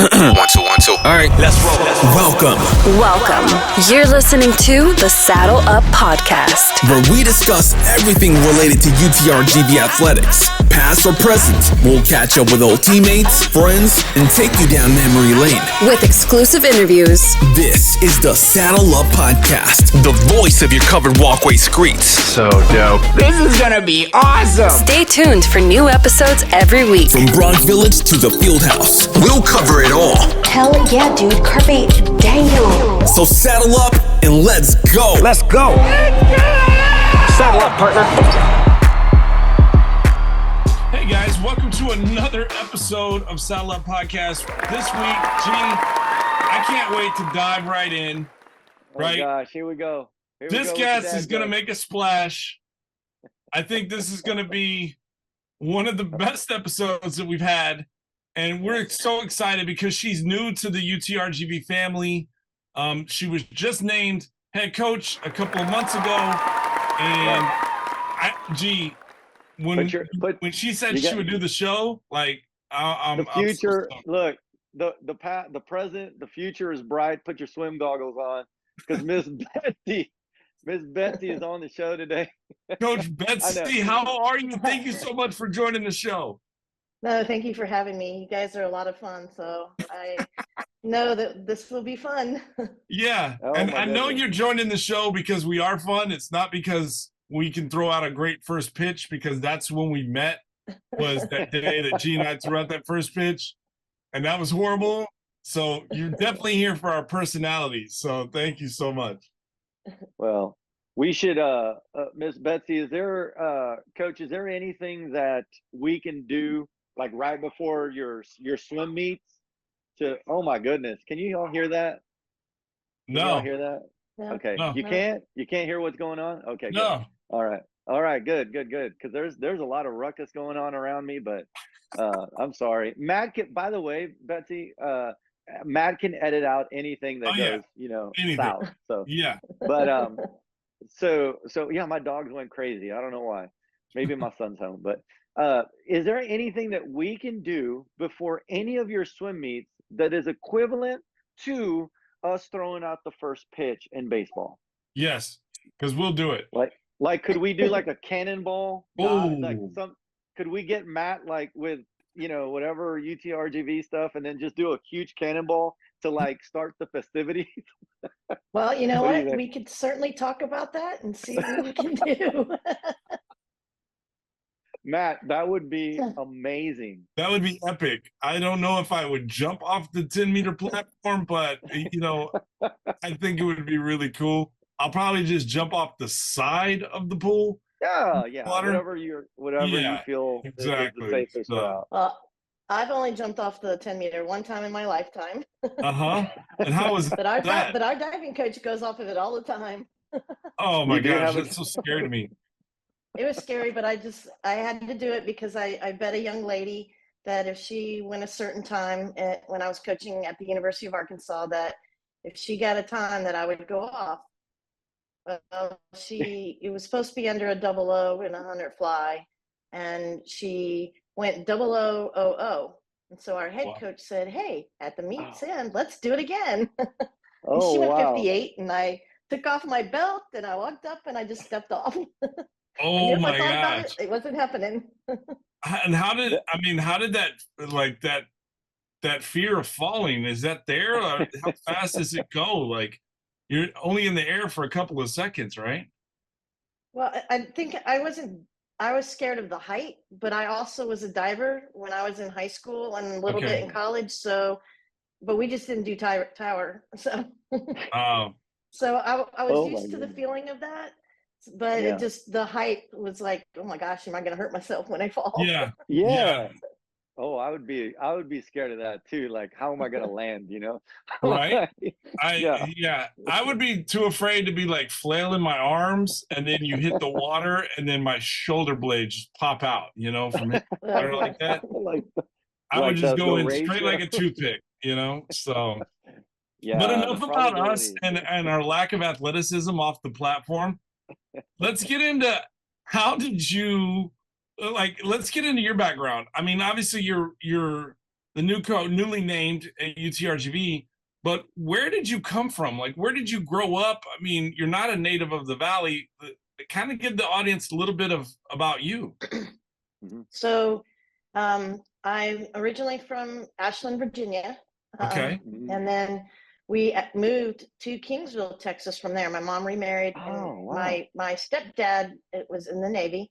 One, two. All right, let's roll. Welcome. You're listening to the Saddle Up Podcast, Where we discuss everything related to UTRGV athletics, past or present. We'll catch up with old teammates, friends, and take you down memory lane. with exclusive interviews. This is the Saddle Up Podcast, the voice of your covered walkway streets. So dope. This is gonna be awesome. Stay tuned for new episodes every week. From Bronx Village to the Fieldhouse, we'll cover it all. Hell yeah, dude. Carpe diem. So saddle up and let's go. Let's go. Saddle up, partner. Hey guys, welcome to another episode of Saddle Up Podcast. This week, I can't wait to dive right in. Right? Oh gosh, here we go. This guest is going to make a splash. I think this is going to be one of the best episodes that we've had. And we're so excited because she's new to the UTRGV family. She was just named head coach a couple of months ago. And when she said she would do the show, like the future. Look, the present, the future is bright. Put your swim goggles on, because Miss Betsy is on the show today. Coach Betsy, how are you? Thank you so much for joining the show. No, thank you for having me. You guys are a lot of fun, so I know that this will be fun. Yeah, and I know you're joining the show because we are fun. It's not because we can throw out a great first pitch, because that's when we met, was that day that G and I threw out that first pitch, and that was horrible. So you're definitely here for our personalities. So thank you so much. Well, we should, Miss Betsy, is there, Coach, is there anything that we can do, like right before your swim meets? Oh my goodness, can you all hear that? Can you all hear that? No. Okay, No. you can't hear what's going on? Okay, No. good. All right, good, because there's a lot of ruckus going on around me, but I'm sorry. Matt can, by the way, Betsy, Matt can edit out anything that goes, Anything. south. So Yeah. but so yeah, my dogs went crazy. I don't know why. Maybe my son's home. But is there anything that we can do before any of your swim meets that is equivalent to us throwing out the first pitch in baseball? Yes, because we'll do it. Like could we do like a cannonball? Could we get Matt like with whatever UTRGV stuff, and then just do a huge cannonball to like start the festivities? Well, you know What do you what? think? We could certainly talk about that and see what we can do. Matt, that would be amazing. That would be epic. I don't know if I would jump off the 10-meter platform, but I think it would be really cool. I'll probably just jump off the side of the pool. Yeah, Water. whatever you feel exactly. is the safest route. Well, I've only jumped off the 10-meter one time in my lifetime. And how was But our diving coach goes off of it all the time. Oh my You do gosh, have a- that's so scary to me. It was scary, but I had to do it because I bet a young lady that if she went a certain time when I was coaching at the University of Arkansas, that if she got a time that I would go off. Well, it was supposed to be under a 00 in a 100 fly, and she went 0000. And so our head coach said, "Hey, at the meet's end, let's do it again." And Oh, she went wow. 58, and I took off my belt, and I walked up, and I just stepped off. Oh If I my thought about gosh. it wasn't happening. And how did that fear of falling, is that there? Or how fast does it go? Like, you're only in the air for a couple of seconds, right? Well, I think I was scared of the height, but I also was a diver when I was in high school and a little bit in college. So, but we just didn't do tower. So, so I was used to the feeling of that, but Yeah. it just, the height was like, oh my gosh, am I going to hurt myself when I fall? Yeah. Oh, I would be scared of that too. Like, how am I gonna land? Right. Yeah. I would be too afraid to be like flailing my arms, and then you hit the water, and then my shoulder blades pop out, from water like that. I would just go in straight like a toothpick, So, Yeah. but the enough about us probability. and our lack of athleticism off the platform. Let's get into how did you let's get into your background. I mean, obviously you're the newly named UTRGV. But where did you come from? Like, where did you grow up? I mean, you're not a native of the Valley. Kind of give the audience a little bit about you. So, I'm originally from Ashland, Virginia. Okay. And then we moved to Kingsville, Texas from there. My mom remarried. Oh, wow. My stepdad, it was in the Navy.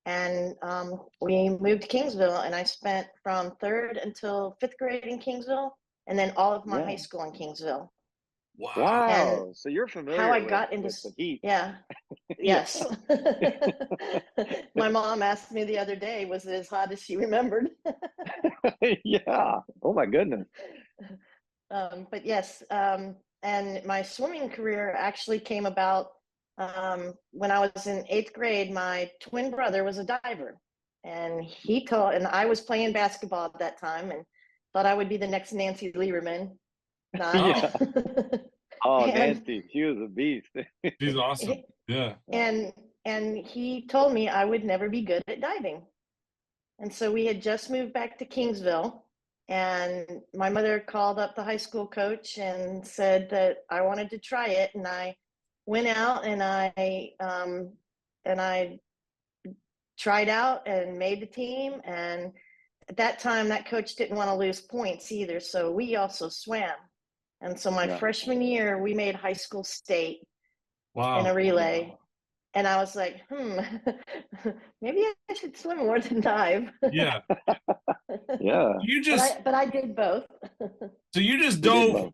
And we moved to Kingsville, and I spent from 3rd until 5th grade in Kingsville, and then all of my high school in Kingsville. Wow. And so you're familiar how I with, got into with the heat. Yeah. Yes. My mom asked me the other day, was it as hot as she remembered? Yeah. Oh my goodness. But yes, and my swimming career actually came about when I was in 8th grade. My twin brother was a diver, and I was playing basketball at that time and thought I would be the next Nancy Lieberman. Yeah. Oh, And- Nancy, she was a beast. She's awesome. Yeah. And he told me I would never be good at diving. And so we had just moved back to Kingsville, and my mother called up the high school coach and said that I wanted to try it. And I went out and I tried out and made the team. And at that time, that coach didn't want to lose points either. So we also swam. And so my freshman year, we made high school state in a relay. And I was like, maybe I should swim more than dive. Yeah. Yeah. But I did both. So you just dove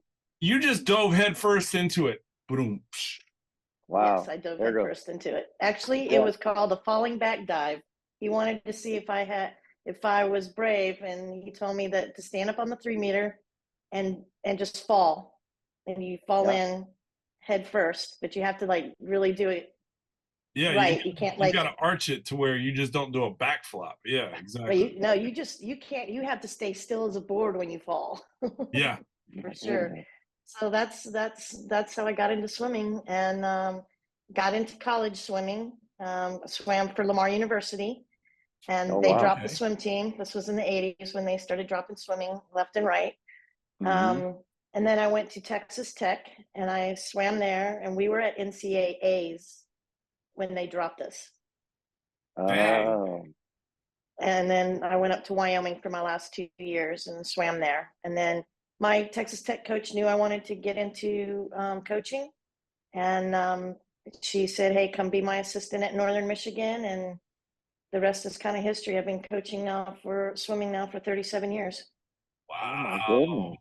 head first into it. Boom. Wow. Yes, I dove head first into it. Actually, it was called a falling back dive. He wanted to see if I was brave, and he told me that to stand up on the 3 meter and just fall. And you fall in head first, but you have to like really do it. Yeah, right. You can't you got to arch it to where you just don't do a backflop. Yeah, exactly. You can't. You have to stay still as a board when you fall. Yeah, for sure. So that's how I got into swimming, and got into college swimming. Swam for Lamar University, and they dropped the swim team. This was in the 80s when they started dropping swimming left and right. And then I went to Texas Tech, and I swam there, and we were at NCAAs when they dropped us. Oh. And then I went up to Wyoming for my last 2 years and swam there. And then my Texas Tech coach knew I wanted to get into coaching. And she said, hey, come be my assistant at Northern Michigan. And the rest is kind of history. I've been coaching swimming now for 37 years. Wow. Oh my goodness.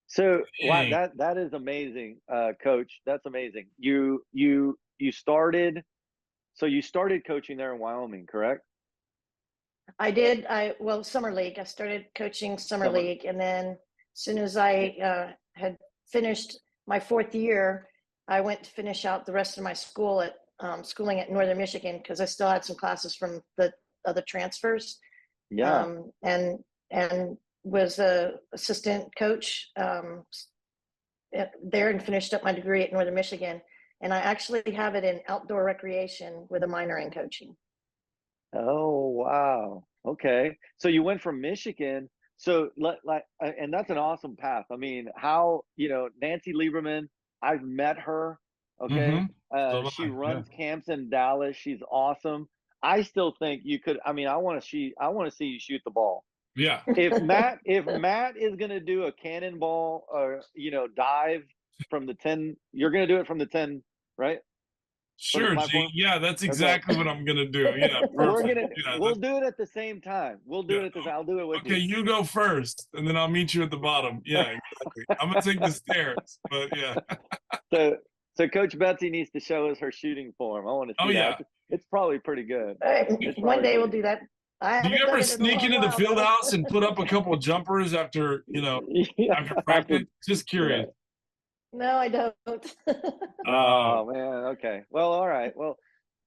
So wow, that is amazing, Coach. That's amazing. You started coaching there in Wyoming, correct? I did. Summer league. I started coaching summer league, and then as soon as I had finished my 4th year, I went to finish out the rest of my schooling at Northern Michigan, because I still had some classes from the other transfers. Yeah. And was a assistant coach there, and finished up my degree at Northern Michigan. And I actually have it in outdoor recreation with a minor in coaching. Oh, wow. Okay. So you went from Michigan. So and that's an awesome path. I mean, Nancy Lieberman, I've met her. Okay. She runs camps in Dallas. She's awesome. I still think you could, I want to see you shoot the ball. Yeah. If Matt is going to do a cannonball or, dive from the 10, you're going to do it from the 10, right? Sure, G. Yeah, that's exactly what I'm gonna do. Yeah, we'll do it at the same time. I'll do it with you. Okay, you go first, and then I'll meet you at the bottom. Yeah, exactly. I'm gonna take the stairs, but yeah. So Coach Betsy needs to show us her shooting form. I want to see that. It's probably pretty good. One day we'll do that. Do you ever sneak into the field house and put up a couple of jumpers after after practice? Just curious. No, I don't. Oh man. Okay. Well, all right. Well,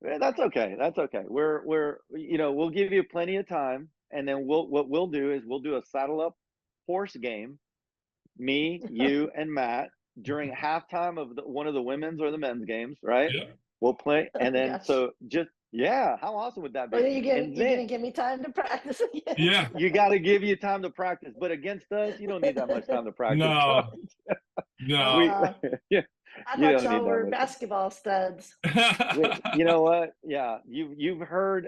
that's okay. That's okay. We'll give you plenty of time, and then what we'll do is we'll do a saddle up horse game. Me, you, and Matt during halftime of one of the women's or the men's games, right? Yeah. We'll play, and then so just Yeah, how awesome would that be? Well, you're And gonna then give me time to practice again. Yeah. you got to give you time to practice, but against us, you don't need that much time to practice. No. No. We, I you thought don't y'all need that were much. basketball studs. You know what? Yeah, you've heard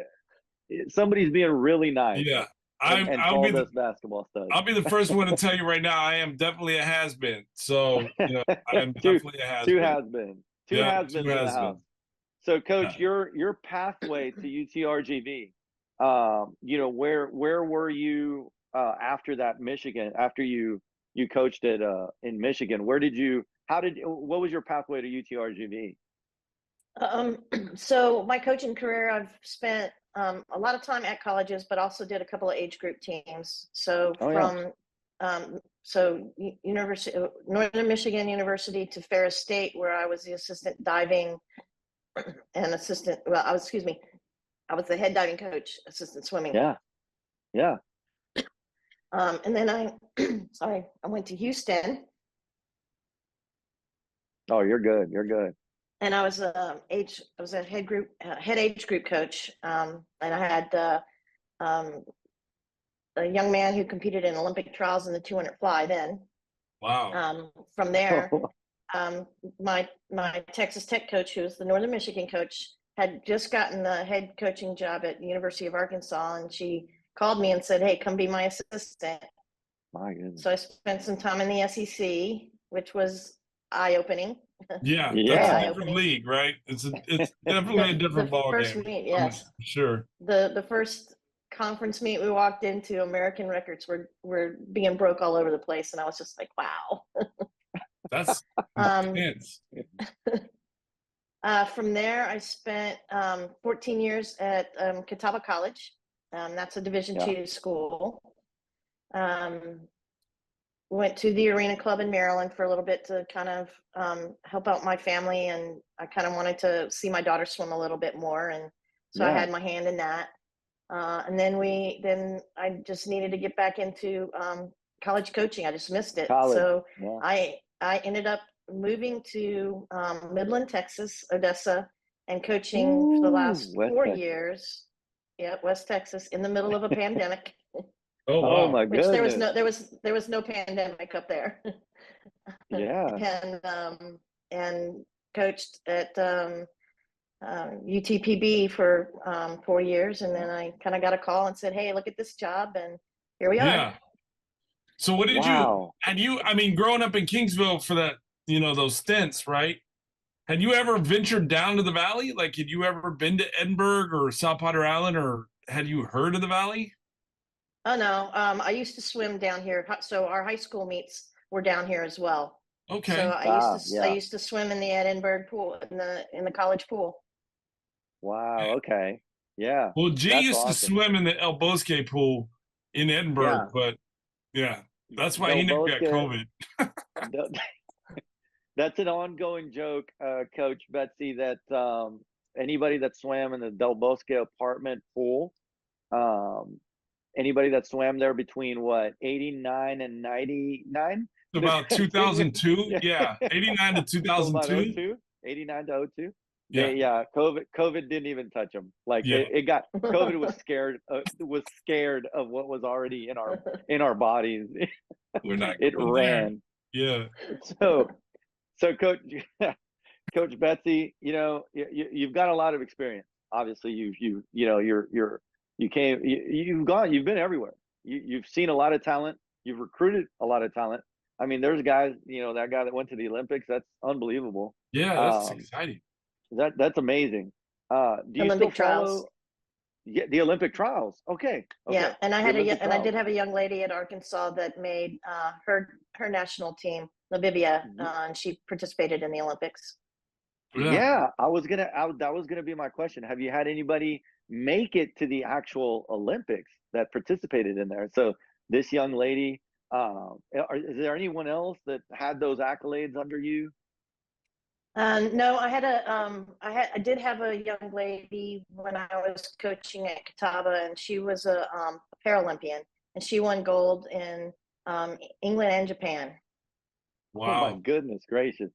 somebody's being really nice Yeah. and I'll be called us basketball studs. I'll be the first one to tell you right now, I am definitely a has-been. So, I am two definitely a has-been. two has-been. Two Yeah, has-beens two in the has-been. house. So, Coach, Yeah. your pathway to UTRGV, where were you after that Michigan? After you coached it in Michigan, what was your pathway to UTRGV? So my coaching career, I've spent a lot of time at colleges, but also did a couple of age group teams. So Oh, yeah. from University Northern Michigan University to Ferris State, where I was the assistant diving and assistant. Well, I was the head diving coach, assistant swimming. Yeah. And then I went to Houston. Oh, you're good. You're good. And I was a head age group coach, and I had a young man who competed in Olympic trials in the 200 fly. Then, Wow. from there, my Texas Tech coach, who was the Northern Michigan coach, had just gotten the head coaching job at the University of Arkansas, and she called me and said, "Hey, come be my assistant." My goodness. So I spent some time in the SEC, which was eye-opening. Yeah, Yeah. that's a different league, right? It's definitely a different ball first game. meet, yes. Sure. The first conference meet we walked into, American records were being broke all over the place, and I was just like, wow. That's intense. From there, I spent 14 years at Catawba College. That's a Division II school. Went to the Arena Club in Maryland for a little bit to kind of help out my family, and I kind of wanted to see my daughter swim a little bit more, and so I had my hand in that. And then I just needed to get back into college coaching. I just missed it. So I ended up moving to Midland, Texas, Odessa, and coaching for the last 4 years. Yeah, West Texas, in the middle of a pandemic. Oh wow! Oh my goodness! Which there was no pandemic up there. Yeah. And coached at UTPB for 4 years, and then I kind of got a call and said, "Hey, look at this job," and here we are. Yeah. So what did you? I mean, growing up in Kingsville for that, those stints, right? Had you ever ventured down to the valley? Like, had you ever been to Edinburg or South Potter Island, or had you heard of the valley? Oh no, I used to swim down here, so our high school meets were down here as well. Okay. So I used to swim in the Edinburg pool, in the college pool. Wow. Okay. Yeah. Well, G used to swim in the El Bosque pool in Edinburg, but yeah, that's why he never got COVID. That's an ongoing joke, Coach Betsy, that anybody that swam in the Del Bosque apartment pool, anybody that swam there between 89 and 99? About 2002. Yeah. 89 to 2002. 89 to 02. Yeah. COVID didn't even touch them. Like COVID was scared of what was already in our bodies. We're not it ran. There. Yeah. So Coach Betsy, you've got a lot of experience. Obviously, you've been everywhere. You've seen a lot of talent. You've recruited a lot of talent. I mean, there's guys, that guy that went to the Olympics, that's unbelievable. Yeah, that's exciting. That's amazing. Do you Olympic still follow? trials. Yeah, the Olympic trials. Okay. Yeah, and I did have a young lady at Arkansas that made her national team, Namibia, and she participated in the Olympics. Yeah, that was gonna be my question. Have you had anybody make it to the actual Olympics that participated in there? So this young lady, is there anyone else that had those accolades under you? No, I did have a young lady when I was coaching at Catawba, and she was a Paralympian, and she won gold in England and Japan. Wow! Oh my goodness gracious!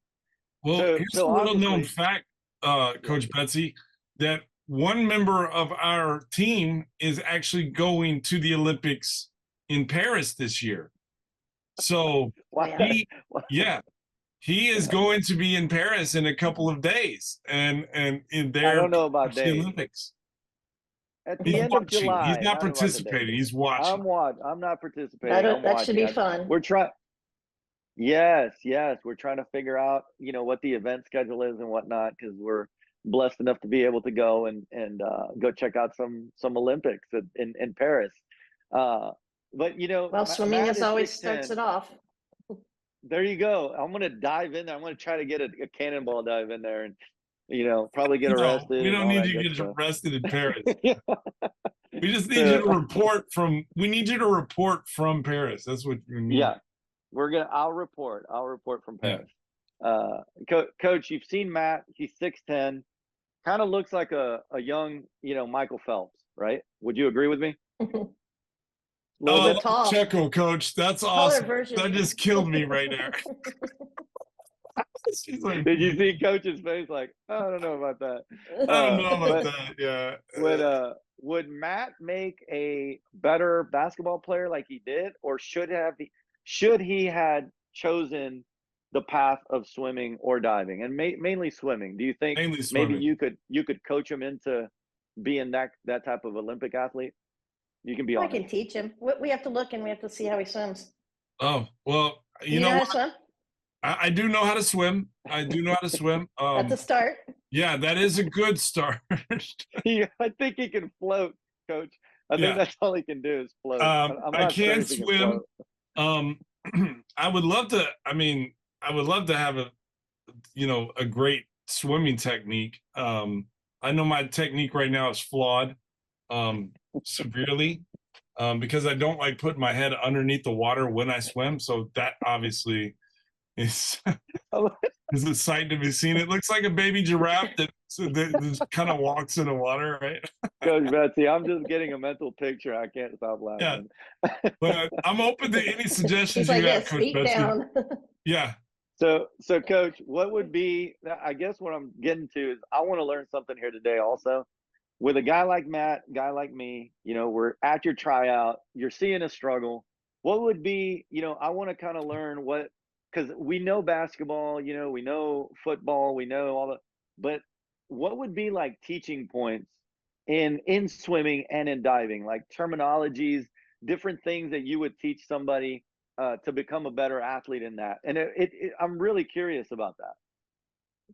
Well, here's a little known fact, Coach Betsy, that one member of our team is actually going to the Olympics in Paris this year. So he is going to be in Paris in a couple of days, and in there I don't know about the days. Olympics. At the He's end watching. of July. He's not participating. He's watching. I'm not participating. That should be fun. We're trying. Yes. We're trying to figure out, what the event schedule is and whatnot, because we're blessed enough to be able to go and go check out some Olympics in Paris. But well, swimming Matt is always 6'10". starts it off. There you go. I'm gonna dive in there. I'm gonna try to get a cannonball dive in there and probably get arrested. We don't need you to get arrested in Paris. We just need you to report from. We need you to report from Paris. That's what you need. Yeah, I'll report from Paris. Coach, you've seen Matt. He's 6'10", kind of looks like a young, Michael Phelps, right? Would you agree with me? Little bit tall. Checo, Coach. That's awesome. That just killed me right there. Did you see Coach's face? Like, I don't know about that. I don't know about that. Yeah. Would Matt make a better basketball player like he did, or should he had chosen the path of swimming or diving, and mainly swimming? Do you think maybe you could coach him into being that type of Olympic athlete? You can be honest. I can teach him. We have to look and we have to see how he swims. Oh, well, you know how to swim? I do know how to swim. That's a start. Yeah, that is a good start. I think he can float, Coach. I think that's all he can do is float. I can swim. I would love to. I mean, I would love to have a great swimming technique. I know my technique right now is flawed, severely, because I don't like putting my head underneath the water when I swim. So that obviously is a sight to be seen. It looks like a baby giraffe that kind of walks in the water, right? Coach Betsy, I'm just getting a mental picture. I can't stop laughing. Yeah. But I'm open to any suggestions you have, Coach Betsy. Down. Yeah. So Coach, what would be? I guess what I'm getting to is I want to learn something here today. Also, with a guy like Matt, guy like me, we're at your tryout. You're seeing a struggle. What would be? I want to kind of learn what. Because we know basketball, we know football, we know all that, but what would be like teaching points in swimming and in diving, like terminologies, different things that you would teach somebody to become a better athlete in that? And I'm really curious about that.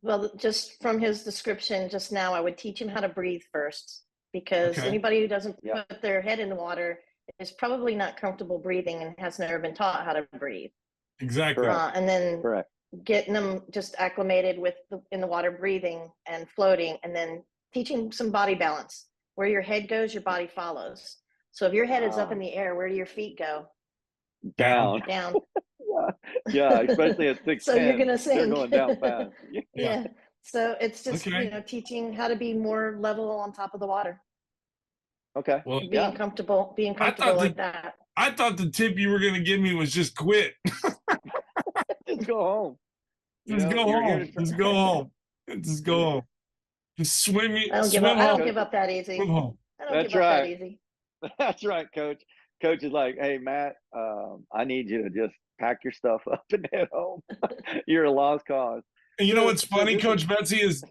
Well, just from his description just now, I would teach him how to breathe first, because anybody who doesn't put their head in the water is probably not comfortable breathing and has never been taught how to breathe. Exactly. And then getting them just acclimated with in the water breathing and floating, and then teaching some body balance. Where your head goes, your body follows. So if your head is up in the air, where do your feet go? Down. Yeah, especially at 6'10". So you're gonna sink. They're going down fast. Yeah. So it's just teaching how to be more level on top of the water. Okay. Well, being comfortable like that. I thought the tip you were gonna give me was just quit. Just go home. Just go home. Just go home. Just swim. I don't give up that easy. Swim home. That's right. That's right, Coach. Coach is like, hey, Matt, I need you to just pack your stuff up and head home. You're a lost cause. And you know what's funny, Coach Betsy, is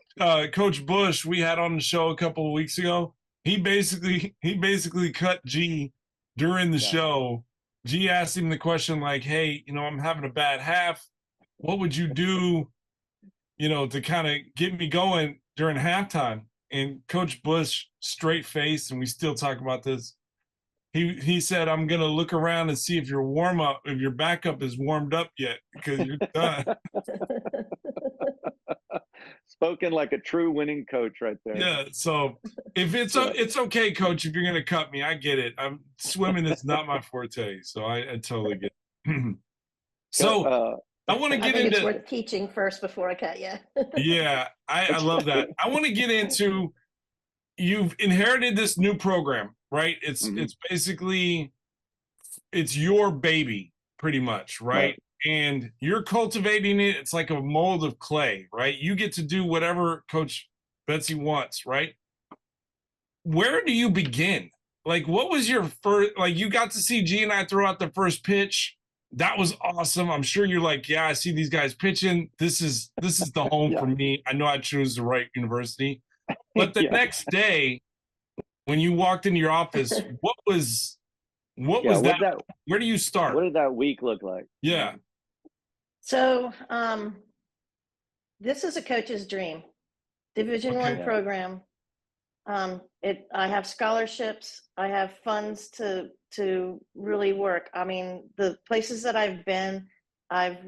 Coach Bush, we had on the show a couple of weeks ago. He basically cut G during the show. G asked him the question like, hey, I'm having a bad half. What would you do, to kind of get me going during halftime? And Coach Bush, straight face, and we still talk about this. He said, I'm going to look around and see if your backup is warmed up yet, because you're done. Spoken like a true winning coach right there. Yeah. So if it's okay, Coach, if you're going to cut me, I get it. Swimming is not my forte. So I totally get it. So I want to get into it's worth teaching first before I cut you. Yeah. I love that. I want to get into, you've inherited this new program, right? It's basically, it's your baby pretty much, right? And you're cultivating it. It's like a mold of clay, right? You get to do whatever Coach Betsy wants, right? where do you begin? Like, what was your first, like, you got to see G and I throw out the first pitch. That was awesome. I'm sure you're like, yeah, I see these guys pitching. This is the home for me. I know I chose the right university. But the next day, when you walked into your office, what was that? Where do you start? What did that week look like? Yeah. So this is a coach's dream. Division I program. I have scholarships. I have funds to really work. I mean, the places that I've been, I've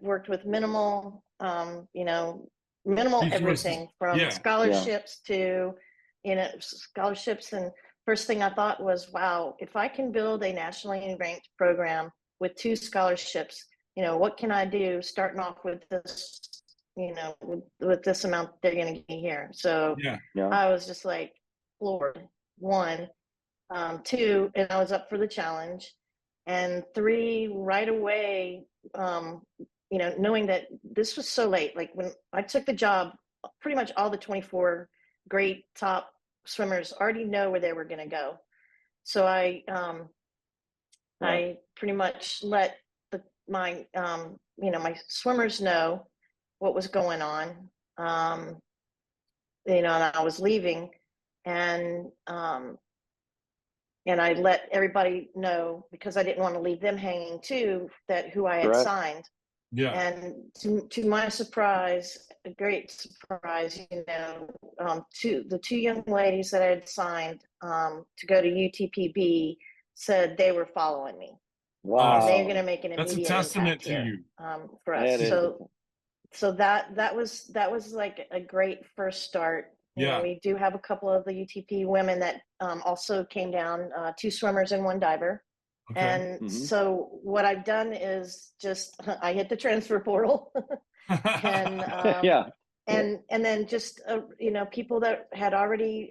worked with minimal, minimal everything from scholarships to, scholarships. And first thing I thought was, wow, if I can build a nationally ranked program with 2 scholarships, what can I do starting off with this, with this amount they're going to get here. So I was just like floored. 1, 2, and I was up for the challenge, and 3, right away, knowing that this was so late. Like when I took the job, pretty much all the 24 great top swimmers already know where they were going to go. So I pretty much let my swimmers know what was going on, and I was leaving, and I let everybody know, because I didn't want to leave them hanging too, that who I had signed. Yeah. And to my surprise, a great surprise, the 2 young ladies that I had signed to go to UTPB said they were following me. Wow. They're going to make an immediate That's a testament to here, you. for us. So that was like a great first start. We do have a couple of the UTP women that also came down, 2 swimmers and 1 diver. Okay. And so what I've done is just I hit the transfer portal, and and then just people that had already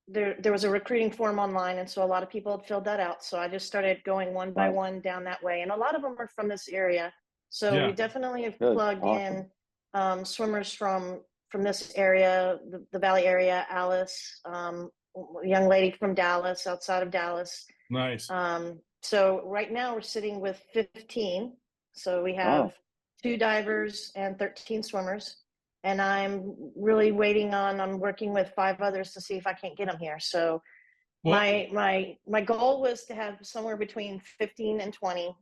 there was a recruiting form online, and so a lot of people had filled that out. So I just started going one by one down that way, and a lot of them are from this area. So we definitely have plugged in swimmers from this area, the Valley area. Alice, a young lady from Dallas, outside of Dallas. Nice. So right now we're sitting with 15. So we have 2 divers and 13 swimmers. And I'm really I'm working with 5 others to see if I can't get them here. So my goal was to have somewhere between 15 and 20.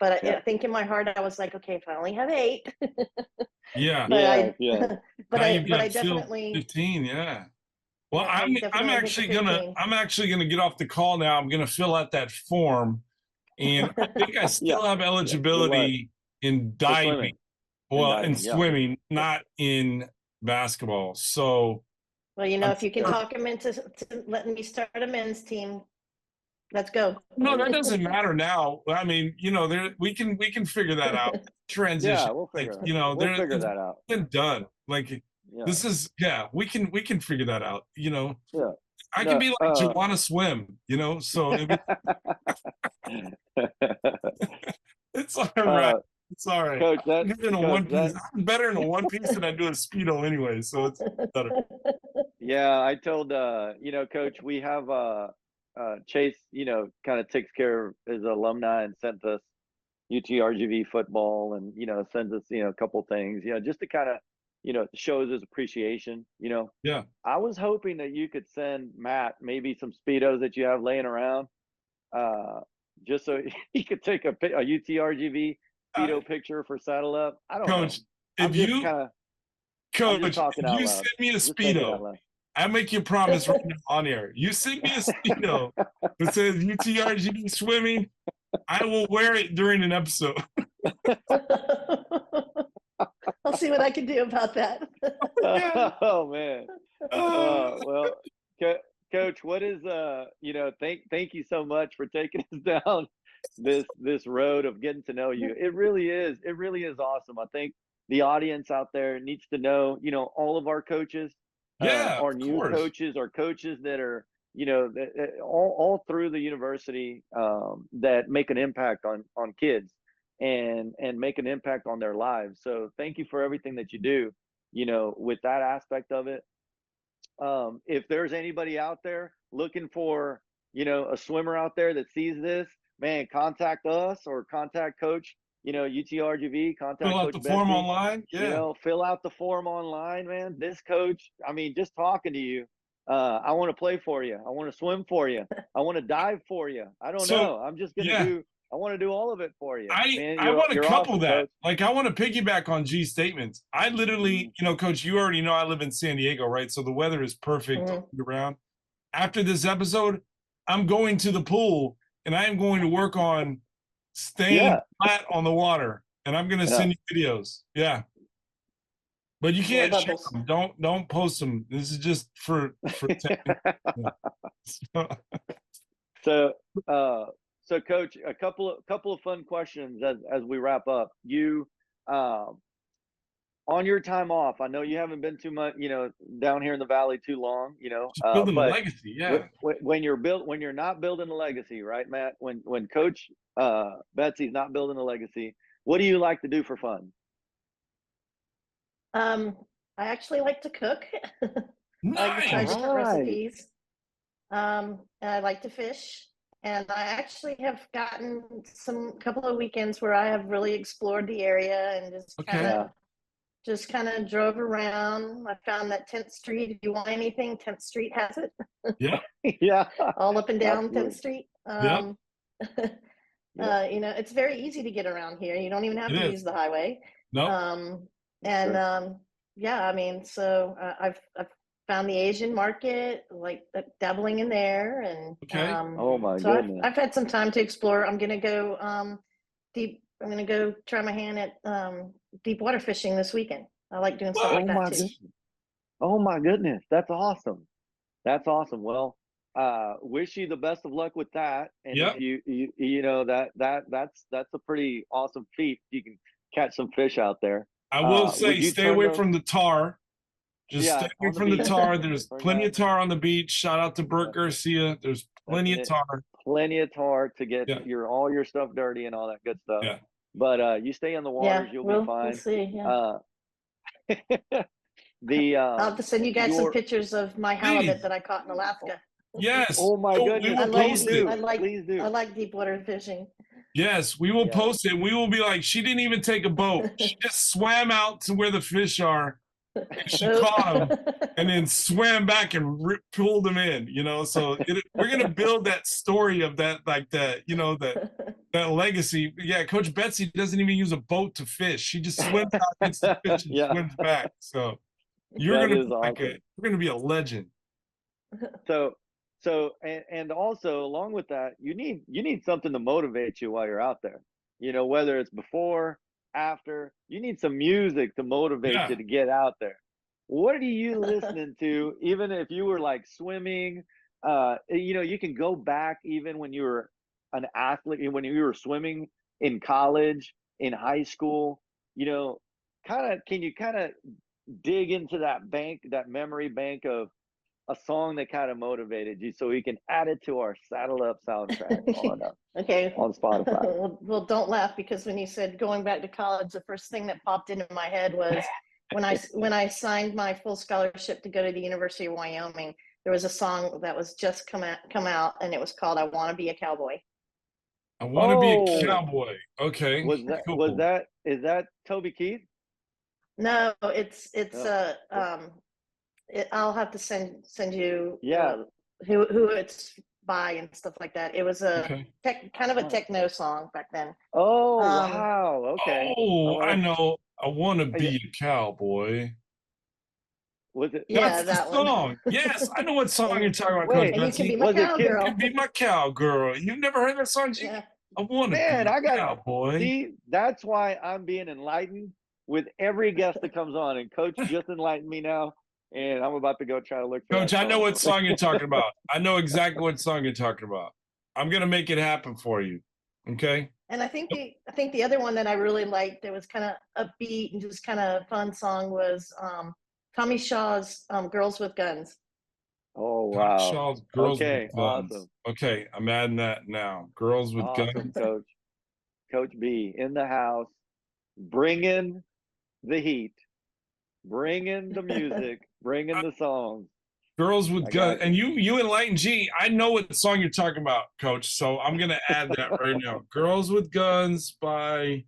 But I think in my heart, I was like, okay, if I only have 8. But I definitely 15. Yeah. Well, I'm actually gonna get off the call now. I'm gonna fill out that form, and I think I still have eligibility in diving. Well, in swimming, not in basketball. So, well, if you can talk him into letting me start a men's team, let's go. No, that doesn't matter now. I mean, we can figure that out. Transition. Yeah, we'll figure that out. It's been done. Like this is we can figure that out. I can be like Joanna Swim. So it's all right. It's all right. Coach, I'm better in a one piece than I do a Speedo anyway, so it's better. Yeah, I told Coach, we have Chase, kind of takes care of his alumni and sent us UTRGV football, and sends us a couple things, just to kind of shows his appreciation. Yeah. I was hoping that you could send Matt maybe some Speedos that you have laying around, just so he could take a UTRGV Speedo picture for Saddle Up. I don't know. If you send me a Speedo, I make you a promise right now on air. You send me a Speedo that says UTRGV Swimming, I will wear it during an episode. I'll see what I can do about that. Oh man. Well, Coach, what is thank you so much for taking us down this road of getting to know you. It really is awesome. I think the audience out there needs to know, all of our coaches, our new coaches, our coaches that are, all through the university, that make an impact on kids and make an impact on their lives. So thank you for everything that you do, with that aspect of it. If there's anybody out there looking for, a swimmer out there that sees this, man, contact us or contact Coach, UTRGV, contact Fill out Coach the form Betsy. online. Yeah. Fill out the form online, man. This coach, I mean, just talking to you, I want to play for you. I want to swim for you. I want to dive for you. I don't So, know. I'm just gonna yeah. I want to do all of it for you, man. I want to You're couple awesome, that. Coach. Like, I want to piggyback on G's statements. I literally, Coach, you already know I live in San Diego, right? So the weather is perfect all year round. After this episode, I'm going to the pool and I am going to work on staying flat on the water. And I'm going to send you videos. Yeah. But you can't share them. Don't post them. This is just for So Coach, a couple of fun questions as we wrap up. You on your time off, I know you haven't been too much, down here in the valley too long, building but a legacy, yeah. When you're not building a legacy, right, Matt? When Coach Betsy's not building a legacy, what do you like to do for fun? I actually like to cook. Nice. I like to try different recipes. And I like to fish. And I actually have gotten couple of weekends where I have really explored the area and just kind of drove around. I found that 10th Street. If you want anything, 10th Street has it. Yeah. Yeah. All up and down 10th Street. Yeah. It's very easy to get around here. You don't even have to use the highway. No. Yeah, I mean, so I've found the Asian market, like dabbling in there, and oh my goodness, I've had some time to explore. I'm gonna go deep. I'm gonna go try my hand at deep water fishing this weekend. I like doing stuff like that too. Oh my goodness, that's awesome. That's awesome. Well, wish you the best of luck with that. And if that's a pretty awesome feat. You can catch some fish out there. I will say, stay away from the tar. Just stay away from the tar. There's plenty of tar on the beach. Shout out to Bert Garcia. There's plenty of tar. Plenty of tar to get all your stuff dirty and all that good stuff. Yeah. But you stay in the waters, you'll be fine. We'll see. Yeah. I'll have to send you guys some pictures of my halibut that I caught in Alaska. Yes. Oh my goodness. Please do. Please do. I like deep water fishing. Yes, we will post it. We will be like, she didn't even take a boat. She just swam out to where the fish are. And she caught them and then swam back and pulled them in, so we're going to build that story of that, like that, that legacy. Yeah. Coach Betsy doesn't even use a boat to fish. She just swims out, gets the fish and swims back. So you're going to be a legend. So, and also along with that, you need something to motivate you while you're out there, whether it's before, after. You need some music to motivate you to get out there. What are you listening to? Even if you were like swimming, you can go back even when you were an athlete, when you were swimming in college, in high school, can you dig into that memory bank of a song that kind of motivated you so we can add it to our Saddle Up soundtrack on Spotify. Well, don't laugh, because when you said going back to college, the first thing that popped into my head was when I signed my full scholarship to go to the University of Wyoming, there was a song that was just come out, and it was called "I Want to Be a Cowboy." I want to be a cowboy. Okay. Is that Toby Keith? No, it's I'll have to send you who it's by and stuff like that. It was kind of a techno song back then. Oh, wow. Okay. Oh, I know. I want to be a cowboy. Was it? Yeah, that's that the song. one. Yes, I know what song you're talking about. Wait, and you can be my cowgirl. You can be my cowgirl. You've never heard that song? Yeah. I want to be a cowboy. See, that's why I'm being enlightened with every guest that comes on. And Coach just enlightened me now. And I'm about to go try to look for Coach, I know what song you're talking about. I know exactly what song you're talking about. I'm gonna make it happen for you. Okay. And I think the other one that I really liked that was kind of upbeat and just kind of fun song was Tommy Shaw's "Girls with Guns." Oh wow! Tommy Shaw's "Girls with Guns." Awesome. Okay, I'm adding that now. "Girls with Guns." Coach B in the house, bringing the heat, bringing the music, bringing the songs. Girls with Guns. And you and Light and G, I know what song you're talking about, Coach. So I'm gonna add that right now. Girls with Guns by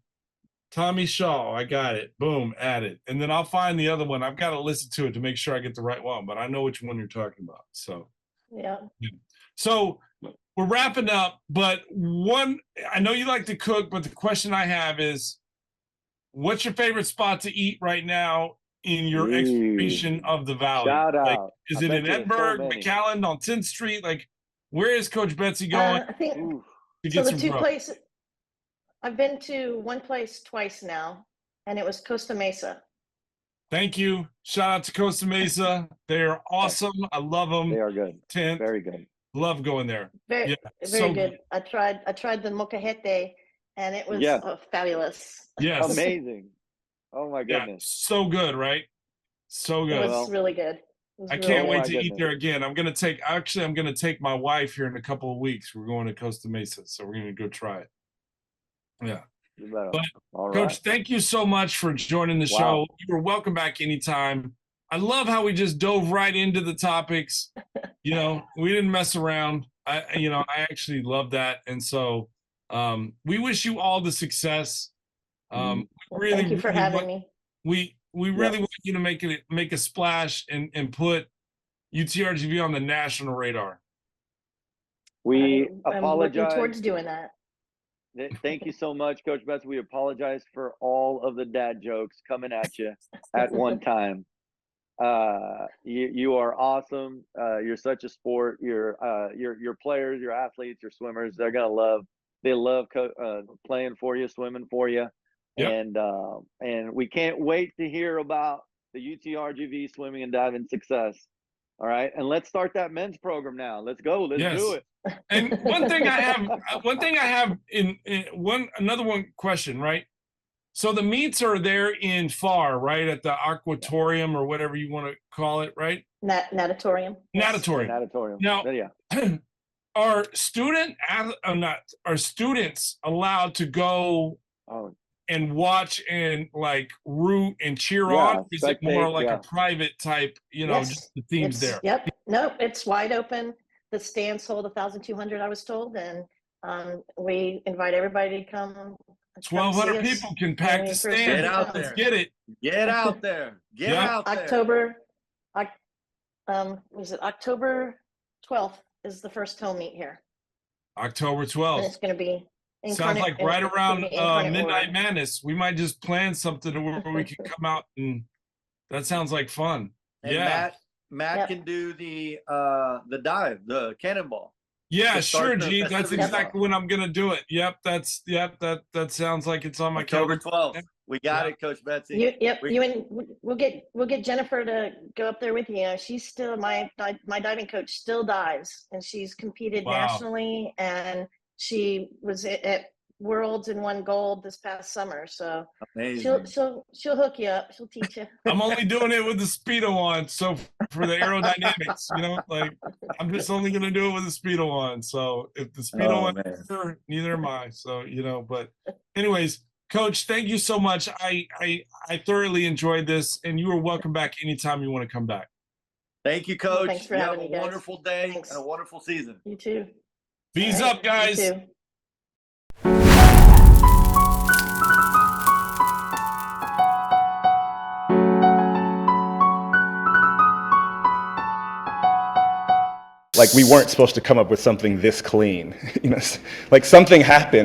Tommy Shaw. I got it. Boom, added. And then I'll find the other one. I've got to listen to it to make sure I get the right one, but I know which one you're talking about. So Yeah. So we're wrapping up, but I know you like to cook, but the question I have is, what's your favorite spot to eat right now in your exploration of the valley? Shout Like, out. is I it bet in there's so Edinburg, many. McAllen, on 10th Street? Like, where is Coach Betsy going I think to so. get The some two grub? places I've been to, one place twice now, and it was Costa Mesa. Thank you. Shout out to Costa Mesa. They're awesome. I love them. They are good. 10th. Very good. Love going there. Very, Yeah, very so good. I tried the molcajete, and it was Yes. fabulous. Yes. Amazing. Oh my Yeah, goodness. so good, right? So It good. was really good. It was I really can't good. wait my to eat goodness. there again. I'm gonna take my wife here in a couple of weeks. We're going to Costa Mesa, so we're gonna go try it. Yeah. You better. But, All Coach, right. thank you so much for joining the show. You are welcome back anytime. I love how we just dove right into the topics. You know, we didn't mess around. I actually love that. And so we wish you all the success. Well, thank you for having me. We really want you to make a splash and put UTRGV on the national radar. We I'm apologize. working towards doing that. Thank you so much, Coach Betsy. We apologize for all of the dad jokes coming at you at one time. You are awesome. You're such a sport. Your players, your athletes, your swimmers, they love playing for you, swimming for you. Yep. And we can't wait to hear about the UTRGV swimming and diving success. All right. And let's start that men's program now. Let's go. Let's do it. And one thing I have another question, right? So the meets are there in FAR, right? At the Aquatorium or whatever you want to call it, right? Natatorium. Natatorium. Natatorium. Now, yeah. Are students allowed to go and watch and like root and cheer on? Is it more like a private type, just the themes there? Yep. Nope. It's wide open. The stands hold 1,200, I was told, and we invite everybody to come. 1,200 people can pack the stand. Get out there. Let's get it. Get out there. Get out there. October 12th is the first home meet here. October 12th. And it's going to be sounds like right around Midnight Madness. We might just plan something where we can come out, and that sounds like fun. And Matt can do the dive, the cannonball. Yeah, sure, G. That's exactly when I'm gonna do it. Yep, that sounds like it's on my October 12th. We got it, Coach Betsy. We'll get Jennifer to go up there with you. She's still my diving coach. Still dives, and she's competed nationally, and she was at Worlds and won gold this past summer. So amazing. She'll hook you up. She'll teach you. I'm only doing it with the Speedo on, so for the aerodynamics, like I'm just only gonna do it with the Speedo on. So if the Speedo on, neither am I. So but anyways, Coach, thank you so much. I thoroughly enjoyed this, and you are welcome back anytime you want to come back. Thank you, Coach. Thanks for you having have me, a guys. wonderful day and a wonderful season. You too. Bees up, guys. You too. Like we weren't supposed to come up with something this clean, like something happened.